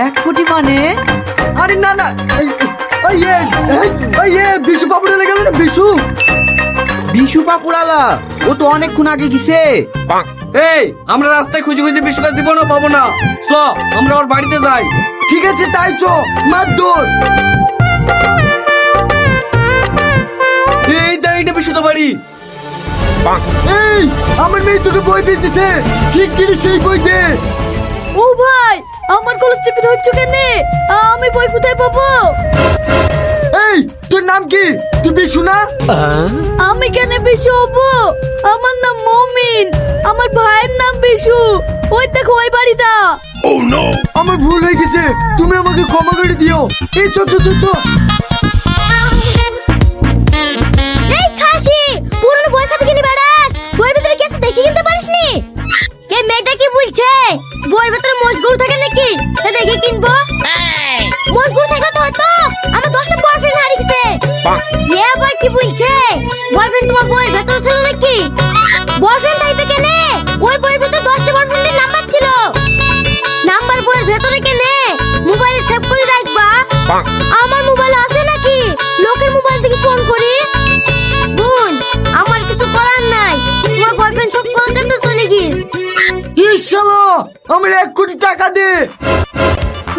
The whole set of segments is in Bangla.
1 কোটি মানে? আরে না না, বিশু পাপুড়ালে গেল না? বিশু পাপুড়ালা ও তো অনেকক্ষণ আগে গেছে। এই আমরা রাস্তায় খুঁজে খুঁজে বিশুকে জীবনও পাবো না। চ আমরা ওর বাড়িতে যাই। ঠিক আছে তাই চো, মার দৌড়। এই দেখ, এটা বিশু তো বাড়ি। এই আমার মেয়ে দুটো বই পেয়েছে, শিগগিরই সেই বই দে। ও ভাই, আমার কলম চেপে ধরছো কেন? আমি বই কোথায় পাবো? এই তোর নাম কি? তুই বিশু না? আমি কেন বিশু হবো? আমার নাম মমিন, আমার ভাইয়ের নাম বিশু। ওই দেখো ওই বাড়িটা। আমার ভুল হয়ে গেছে, তুমি আমাকে ক্ষমা করে দিও। এই চো চো চো চো। এই খাসি, পুরনো বই খাতা কিনে বেড়াস, বইয়ের ভিতরে কি আছে দেখে কিনতে পারিসনি? এই মেয়েটা কি বলছে? বইয়ের ভিতরে মশগুল থাকে নাকি? তা দেখে কিনবো। মশগুল থাকলে তো হয়তো আমার 10টা বয়ফ্রেন্ড হারিয়ে গেছে। এ আবার কি বলছে? বয়ফ্রেন্ড তোমার বইয়ের ভিতরে ছিল নাকি? বয়ফ্রেন্ড টাইপে কেনে? ওই বইয়ের ভিতরে 10টা বয়ফ্রেন্ডের নাম্বার ছিল। নাম্বার বইয়ের ভিতরে কেনে? মোবাইলে সেভ করে রাখবা। আমার মোবাইল আছে নাকি? লোকের মোবাইল থেকে ফোন করি। বোন, আমার কিছু করার নাই, তোমার বয়ফ্রেন্ড সব কলকাতা চলে গিস। ইশালা আমার 1 কোটি টাকা দে।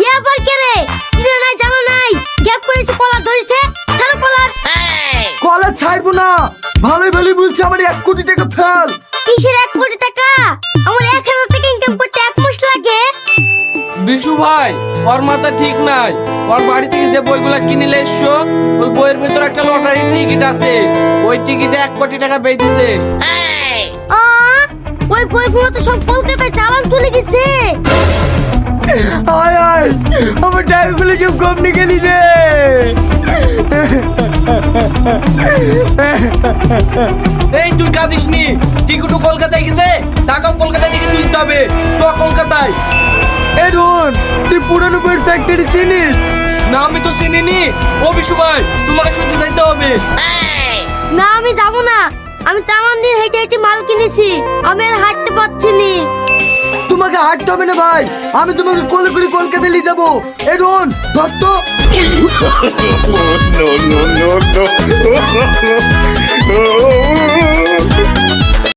এ আবার কে রে? চিনা নাই জানা নাই, গ্যাপ করেছে কলা ধরেছে। ছাড়ো কলার। কলা ছাড়বো না, ভালোই ভালোই বলছি আমার 1 কোটি টাকা ফেল। কিসের 1 কোটি টাকা? আমার 1000 টাকা ইনকাম করতে 1 মাস লাগে। বিশু ভাই, ওর মাথা ঠিক নাই। ওর বাড়ি থেকে যে বইগুলা কিনিলে এসছো, ওই বইয়ের ভিতরে একটা লটারির টিকিট আছে। ওই টিকিটে 1 কোটি টাকা বেঁধেছে। ওই বইগুলো তো সব কলকাতায় চালান চলে গেছে। আয় আয়, আমার টাকাগুলো সব কম নিয়ে গেলি রে। এই তুই কাঁদিস নি, টিকিটও কলকাতায় গেছে, টাকাও কলকাতা থেকে তুলতে হবে। চ কলকাতায়। এ রোহন, তুই পুরানো বইয়ের ফ্যাক্টরি চিনিস? না আমি তো চিনিনি। ও বিশু ভাই, তোমাকে শুনতে চাইতে হবে। না আমি যাব না, আমি তেমন দিন হেঁটে হেঁটে মাল কিনেছি, আমি আর হাঁটতে পারছি নি। তোমাকে হাঁটতে হবে না ভাই, আমি তোমাকে কোলে করে কলকাতা নিয়ে যাবো। এ রোহন ধর তো। no, no, no, no, no.